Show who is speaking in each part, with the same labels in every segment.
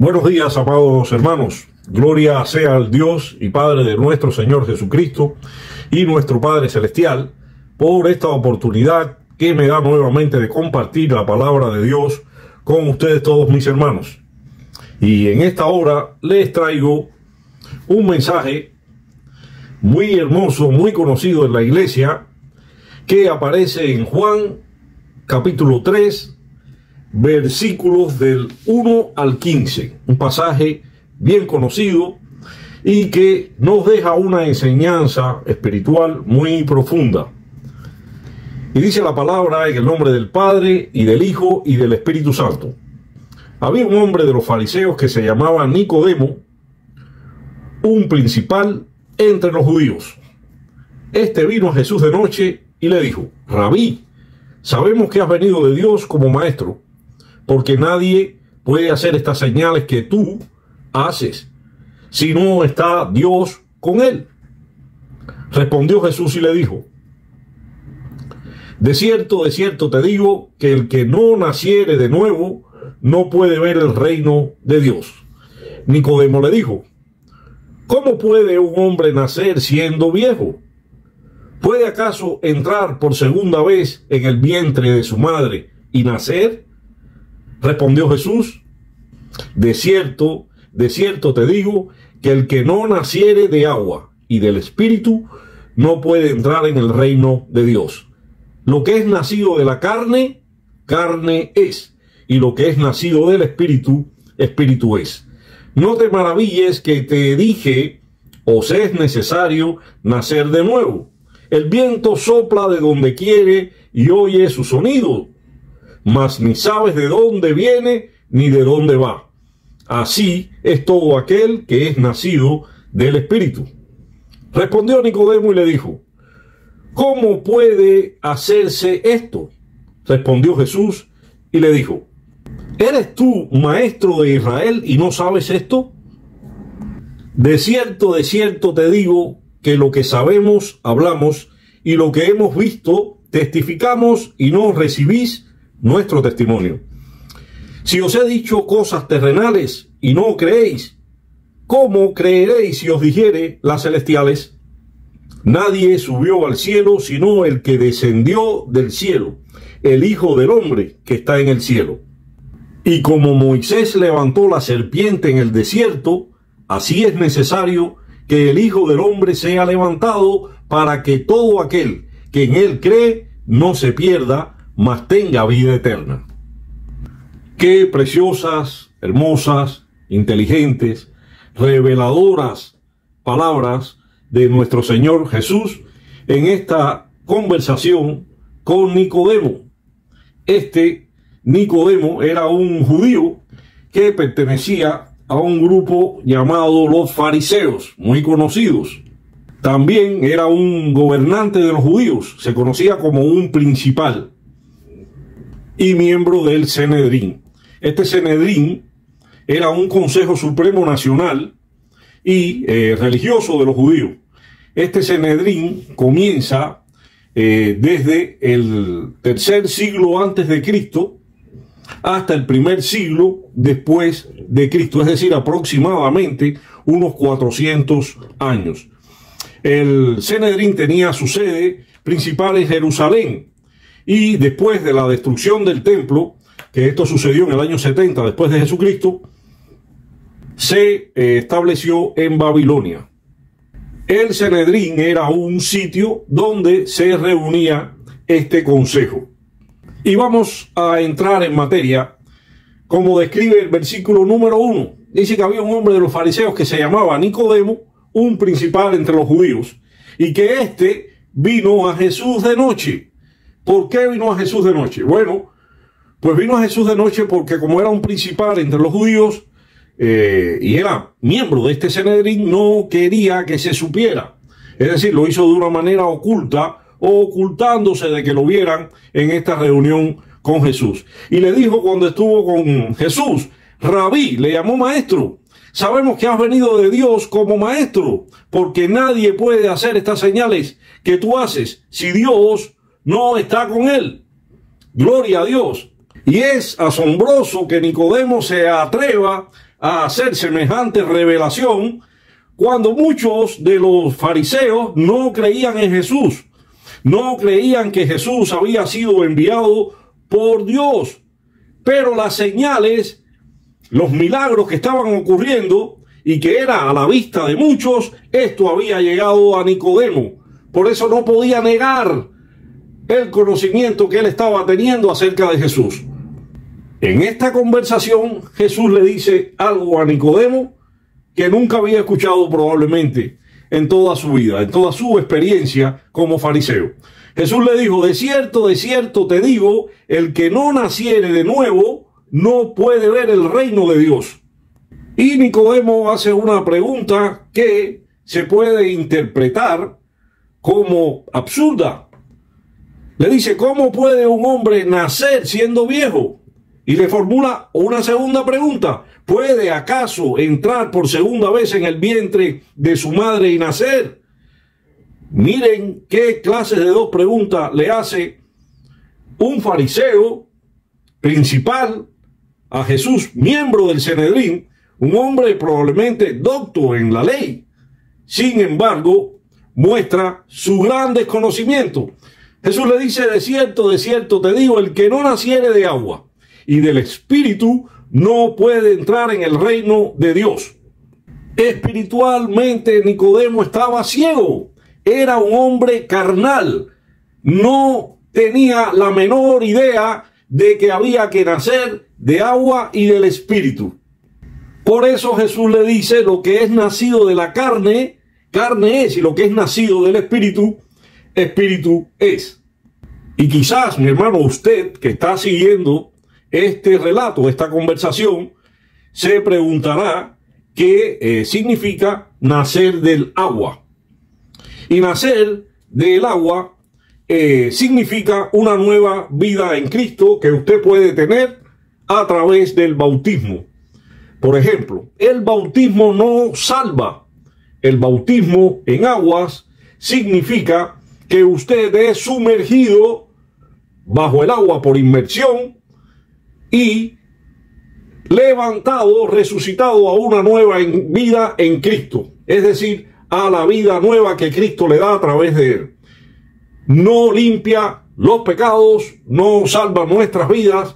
Speaker 1: Buenos días, amados hermanos. Gloria sea al Dios y Padre de nuestro Señor Jesucristo y nuestro Padre Celestial por esta oportunidad que me da nuevamente de compartir la palabra de Dios con ustedes todos mis hermanos. Y en esta hora les traigo un mensaje muy hermoso, muy conocido en la iglesia, que aparece en Juan capítulo 3, versículos del 1 al 15, un pasaje bien conocido y que nos deja una enseñanza espiritual muy profunda. Y dice la palabra en el nombre del Padre, y del Hijo, y del Espíritu Santo. Había un hombre de los fariseos que se llamaba Nicodemo, un principal entre los judíos. Este vino a Jesús de noche y le dijo: Rabí, sabemos que has venido de Dios como maestro, porque nadie puede hacer estas señales que tú haces si no está Dios con él. Respondió Jesús y le dijo: de cierto te digo que el que no naciere de nuevo no puede ver el reino de Dios. Nicodemo le dijo: ¿cómo puede un hombre nacer siendo viejo? ¿Puede acaso entrar por segunda vez en el vientre de su madre y nacer? Respondió Jesús: de cierto te digo que el que no naciere de agua y del Espíritu no puede entrar en el reino de Dios. Lo que es nacido de la carne, carne es, y lo que es nacido del Espíritu, Espíritu es. No te maravilles que te dije: os es necesario nacer de nuevo. El viento sopla de donde quiere y oye su sonido, mas ni sabes de dónde viene ni de dónde va. Así es todo aquel que es nacido del Espíritu. Respondió Nicodemo y le dijo: ¿cómo puede hacerse esto? Respondió Jesús y le dijo: ¿eres tú maestro de Israel y no sabes esto? De cierto te digo que lo que sabemos hablamos, y lo que hemos visto testificamos, y no recibís nuestro testimonio. Si os he dicho cosas terrenales y no creéis, ¿cómo creeréis si os dijere las celestiales? Nadie subió al cielo sino el que descendió del cielo, el Hijo del Hombre que está en el cielo. Y como Moisés levantó la serpiente en el desierto, así es necesario que el Hijo del Hombre sea levantado, para que todo aquel que en él cree no se pierda, mas tenga vida eterna. Qué preciosas, hermosas, inteligentes, reveladoras palabras de nuestro Señor Jesús en esta conversación con Nicodemo. Este Nicodemo era un judío que pertenecía a un grupo llamado los fariseos, muy conocidos. También era un gobernante de los judíos, se conocía como un principal y miembro del Sanedrín. Este Sanedrín era un consejo supremo nacional y religioso de los judíos. Este Sanedrín comienza desde el tercer siglo antes de Cristo hasta el primer siglo después de Cristo, es decir, aproximadamente unos 400 años. El Sanedrín tenía su sede principal en Jerusalén, y después de la destrucción del templo, que esto sucedió en el año 70 después de Jesucristo, se estableció en Babilonia. El Sanedrín era un sitio donde se reunía este consejo. Y vamos a entrar en materia, como describe el versículo número 1. Dice que había un hombre de los fariseos que se llamaba Nicodemo, un principal entre los judíos, y que éste vino a Jesús de noche. ¿Por qué vino a Jesús de noche? Bueno, pues vino a Jesús de noche porque, como era un principal entre los judíos y era miembro de este Sanedrín, no quería que se supiera. Es decir, lo hizo de una manera oculta, o ocultándose de que lo vieran en esta reunión con Jesús. Y le dijo cuando estuvo con Jesús: Rabí, le llamó maestro. Sabemos que has venido de Dios como maestro, porque nadie puede hacer estas señales que tú haces si Dios no está con él. Gloria a Dios. Y es asombroso que Nicodemo se atreva a hacer semejante revelación cuando muchos de los fariseos no creían en Jesús? No creían que Jesús había sido enviado por Dios. Pero las señales, los milagros que estaban ocurriendo y que era a la vista de muchos, esto había llegado a Nicodemo. Por eso no podía negar el conocimiento que él estaba teniendo acerca de Jesús. En esta conversación, Jesús le dice algo a Nicodemo que nunca había escuchado probablemente en toda su vida, en toda su experiencia como fariseo. Jesús le dijo: de cierto te digo, el que no naciere de nuevo no puede ver el reino de Dios. Y Nicodemo hace una pregunta que se puede interpretar como absurda. Le dice: ¿cómo puede un hombre nacer siendo viejo? Y le formula una segunda pregunta: ¿puede acaso entrar por segunda vez en el vientre de su madre y nacer? Miren qué clase de dos preguntas le hace un fariseo principal a Jesús, miembro del Sanedrín, un hombre probablemente docto en la ley. Sin embargo, muestra su gran desconocimiento. Jesús le dice: de cierto te digo, el que no naciere de agua y del Espíritu no puede entrar en el reino de Dios. Espiritualmente Nicodemo estaba ciego. Era un hombre carnal. No tenía la menor idea de que había que nacer de agua y del Espíritu. Por eso Jesús le dice: lo que es nacido de la carne, carne es, y lo que es nacido del Espíritu, Espíritu es. Y quizás, mi hermano, usted que está siguiendo este relato, esta conversación, se preguntará qué significa nacer del agua. Y nacer del agua significa una nueva vida en Cristo que usted puede tener a través del bautismo. Por ejemplo, el bautismo no salva. El bautismo en aguas significa que usted es sumergido bajo el agua por inmersión y levantado, resucitado a una nueva vida en Cristo. Es decir, a la vida nueva que Cristo le da a través de él. No limpia los pecados, no salva nuestras vidas,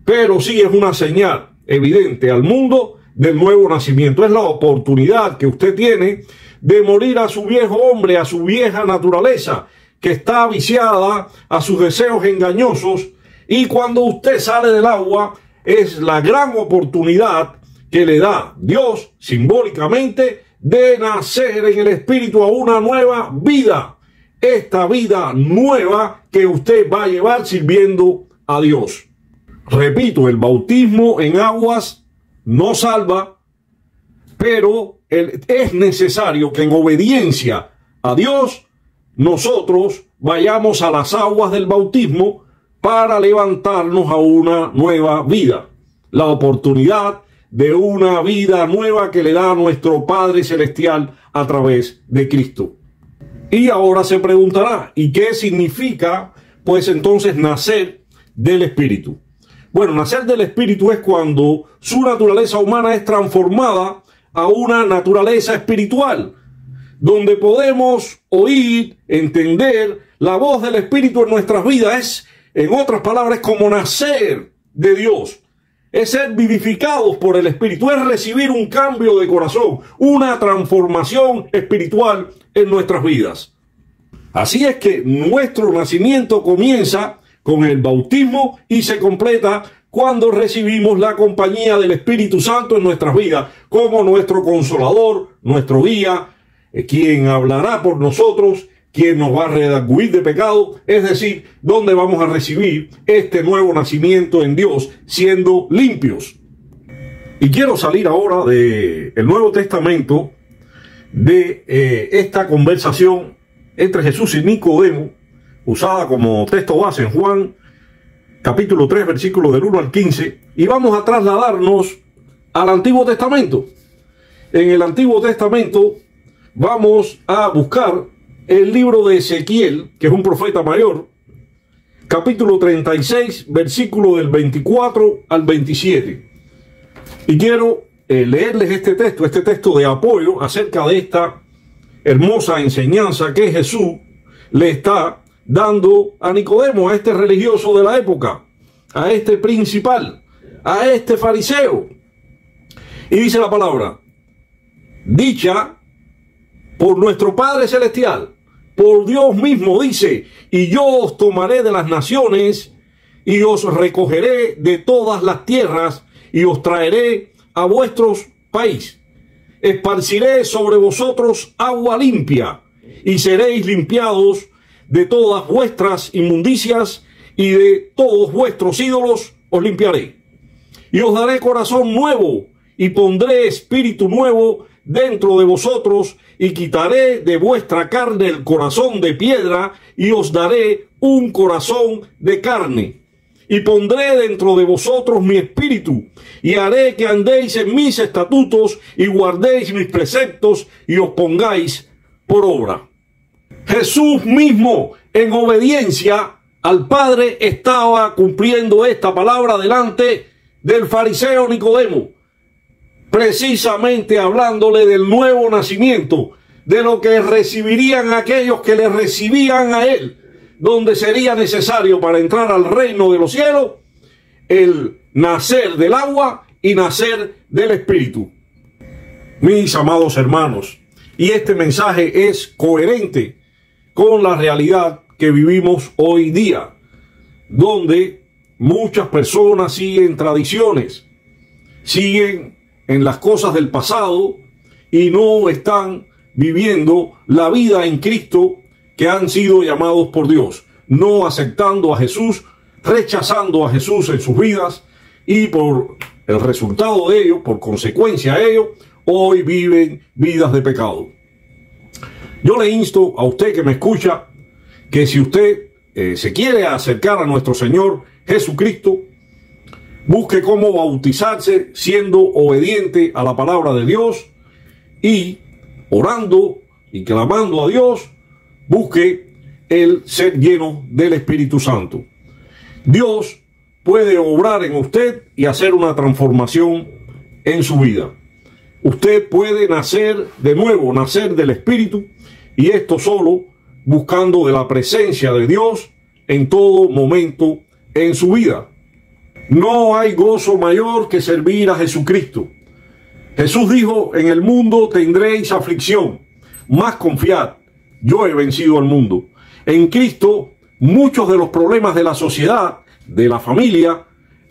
Speaker 1: pero sí es una señal evidente al mundo del nuevo nacimiento. Es la oportunidad que usted tiene de morir a su viejo hombre, a su vieja naturaleza, que está viciada a sus deseos engañosos, y cuando usted sale del agua, es la gran oportunidad que le da Dios simbólicamente de nacer en el Espíritu a una nueva vida. Esta vida nueva que usted va a llevar sirviendo a Dios. Repito, el bautismo en aguas no salva, pero es necesario que en obediencia a Dios nosotros vayamos a las aguas del bautismo para levantarnos a una nueva vida. La oportunidad de una vida nueva que le da a nuestro Padre Celestial a través de Cristo. Y ahora se preguntará: ¿y qué significa, pues, entonces nacer del Espíritu? Bueno, nacer del Espíritu es cuando su naturaleza humana es transformada a una naturaleza espiritual, donde podemos oír, entender la voz del Espíritu en nuestras vidas. Es, en otras palabras, como nacer de Dios. Es ser vivificados por el Espíritu, es recibir un cambio de corazón, una transformación espiritual en nuestras vidas. Así es que nuestro nacimiento comienza con el bautismo y se completa cuando recibimos la compañía del Espíritu Santo en nuestras vidas, como nuestro consolador, nuestro guía, quien hablará por nosotros, quien nos va a redarguir de pecado, es decir, donde vamos a recibir este nuevo nacimiento en Dios, siendo limpios. Y quiero salir ahora del Nuevo Testamento, de esta conversación entre Jesús y Nicodemo, usada como texto base en Juan, capítulo 3, versículos del 1 al 15, y vamos a trasladarnos al Antiguo Testamento. En el Antiguo Testamento vamos a buscar el libro de Ezequiel, que es un profeta mayor, capítulo 36, versículo del 24 al 27. Y quiero leerles este texto de apoyo acerca de esta hermosa enseñanza que Jesús le está dando a Nicodemo, a este religioso de la época, a este principal, a este fariseo. Y dice la palabra: dicha por nuestro Padre Celestial, por Dios mismo, dice: y yo os tomaré de las naciones y os recogeré de todas las tierras y os traeré a vuestros país. Esparciré sobre vosotros agua limpia y seréis limpiados de todas vuestras inmundicias y de todos vuestros ídolos os limpiaré. Y os daré corazón nuevo y pondré espíritu nuevo dentro de vosotros y quitaré de vuestra carne el corazón de piedra y os daré un corazón de carne. Y pondré dentro de vosotros mi espíritu y haré que andéis en mis estatutos y guardéis mis preceptos y os pongáis por obra. Jesús mismo, en obediencia al Padre, estaba cumpliendo esta palabra delante del fariseo Nicodemo, precisamente hablándole del nuevo nacimiento, de lo que recibirían aquellos que le recibían a él, donde sería necesario para entrar al reino de los cielos el nacer del agua y nacer del Espíritu. Mis amados hermanos, y este mensaje es coherente con la realidad que vivimos hoy día, donde muchas personas siguen tradiciones, siguen en las cosas del pasado y no están viviendo la vida en Cristo que han sido llamados por Dios, no aceptando a Jesús, rechazando a Jesús en sus vidas, y por el resultado de ello, por consecuencia de ello, hoy viven vidas de pecado. Yo le insto a usted que me escucha que si usted se quiere acercar a nuestro Señor Jesucristo, busque cómo bautizarse siendo obediente a la palabra de Dios y orando y clamando a Dios, busque el ser lleno del Espíritu Santo. Dios puede obrar en usted y hacer una transformación en su vida. Usted puede nacer de nuevo, nacer del Espíritu, y esto solo buscando de la presencia de Dios en todo momento en su vida. No hay gozo mayor que servir a Jesucristo. Jesús dijo: en el mundo tendréis aflicción, mas confiad, yo he vencido al mundo. En Cristo, muchos de los problemas de la sociedad, de la familia,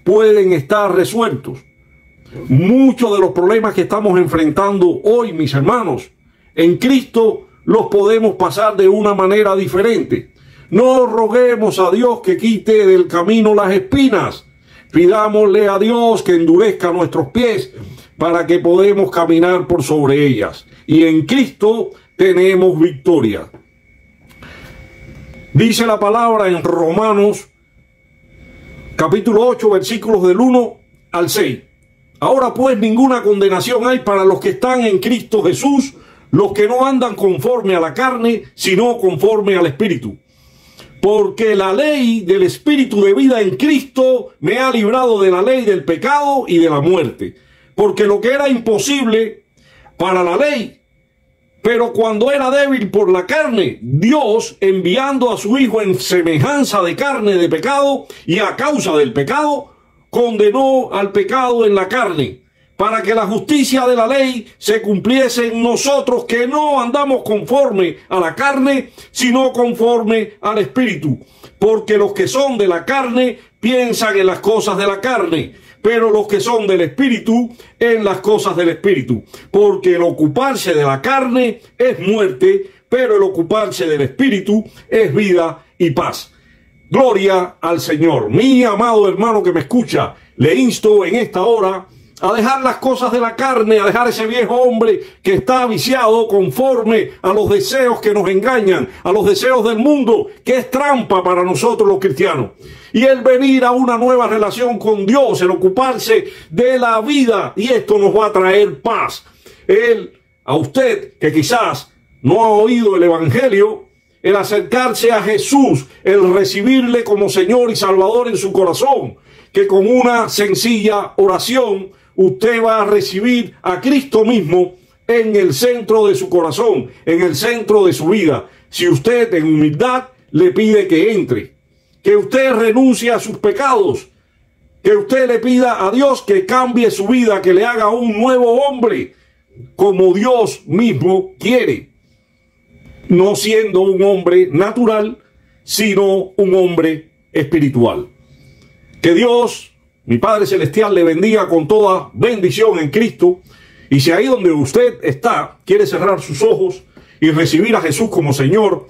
Speaker 1: pueden estar resueltos. Muchos de los problemas que estamos enfrentando hoy, mis hermanos, en Cristo los podemos pasar de una manera diferente. No roguemos a Dios que quite del camino las espinas. Pidámosle a Dios que endurezca nuestros pies para que podamos caminar por sobre ellas. Y en Cristo tenemos victoria. Dice la palabra en Romanos capítulo 8, versículos del 1 al 6. Ahora pues ninguna condenación hay para los que están en Cristo Jesús, los que no andan conforme a la carne, sino conforme al Espíritu. Porque la ley del Espíritu de vida en Cristo me ha librado de la ley del pecado y de la muerte. Porque lo que era imposible para la ley, pero cuando era débil por la carne, Dios, enviando a su Hijo en semejanza de carne de pecado y a causa del pecado, condenó al pecado en la carne, para que la justicia de la ley se cumpliese en nosotros, que no andamos conforme a la carne, sino conforme al Espíritu. Porque los que son de la carne piensan en las cosas de la carne, pero los que son del Espíritu en las cosas del Espíritu. Porque el ocuparse de la carne es muerte, pero el ocuparse del Espíritu es vida y paz. Gloria al Señor. Mi amado hermano que me escucha, le insto en esta hora a dejar las cosas de la carne, a dejar ese viejo hombre que está viciado conforme a los deseos que nos engañan, a los deseos del mundo, que es trampa para nosotros los cristianos. Y el venir a una nueva relación con Dios, el ocuparse de la vida, y esto nos va a traer paz. A usted que quizás no ha oído el Evangelio, el acercarse a Jesús, el recibirle como Señor y Salvador en su corazón, que con una sencilla oración usted va a recibir a Cristo mismo en el centro de su corazón, en el centro de su vida. Si usted en humildad le pide que entre, que usted renuncie a sus pecados, que usted le pida a Dios que cambie su vida, que le haga un nuevo hombre, como Dios mismo quiere, no siendo un hombre natural, sino un hombre espiritual. Que Dios, mi Padre Celestial, le bendiga con toda bendición en Cristo. Y si ahí donde usted está quiere cerrar sus ojos y recibir a Jesús como Señor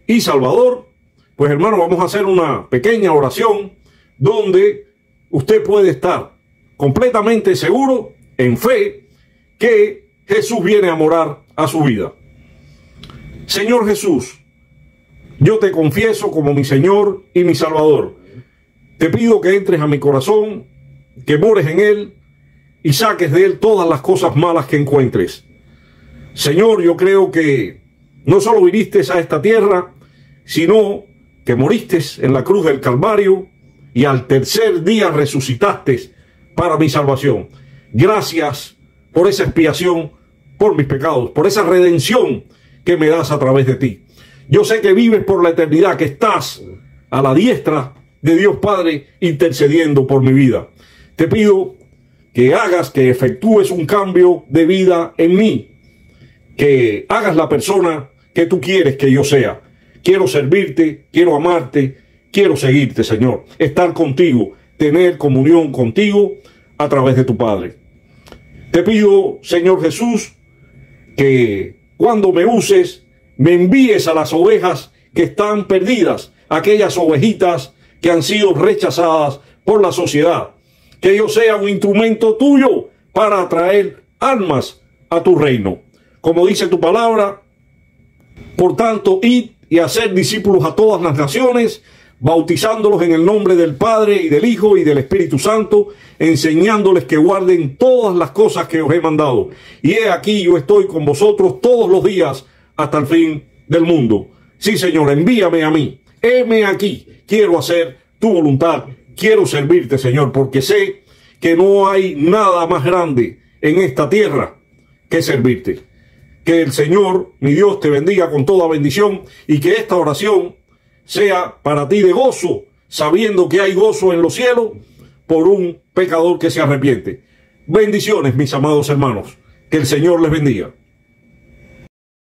Speaker 1: y Salvador, pues hermano, vamos a hacer una pequeña oración donde usted puede estar completamente seguro, en fe, que Jesús viene a morar a su vida. Señor Jesús, yo te confieso como mi Señor y mi Salvador. Te pido que entres a mi corazón, que mores en él y saques de él todas las cosas malas que encuentres. Señor, yo creo que no solo viniste a esta tierra, sino que moriste en la cruz del Calvario y al tercer día resucitaste para mi salvación. Gracias por esa expiación por mis pecados, por esa redención que me das a través de ti. Yo sé que vives por la eternidad, que estás a la diestra de Dios Padre intercediendo por mi vida. Te pido que hagas, que efectúes un cambio de vida en mí, que hagas la persona que tú quieres que yo sea. Quiero servirte, quiero amarte, quiero seguirte, Señor, estar contigo, tener comunión contigo a través de tu Padre. Te pido, Señor Jesús, que cuando me uses, me envíes a las ovejas que están perdidas, aquellas ovejitas que han sido rechazadas por la sociedad. Que yo sea un instrumento tuyo para atraer almas a tu reino. Como dice tu palabra, por tanto, id y hacer discípulos a todas las naciones, bautizándolos en el nombre del Padre y del Hijo y del Espíritu Santo, enseñándoles que guarden todas las cosas que os he mandado. Y he aquí, yo estoy con vosotros todos los días hasta el fin del mundo. Sí, Señor, envíame a mí. Heme aquí. Quiero hacer tu voluntad. Quiero servirte, Señor, porque sé que no hay nada más grande en esta tierra que servirte. Que el Señor, mi Dios, te bendiga con toda bendición y que esta oración sea para ti de gozo, sabiendo que hay gozo en los cielos por un pecador que se arrepiente. Bendiciones, mis amados hermanos. Que el Señor les bendiga.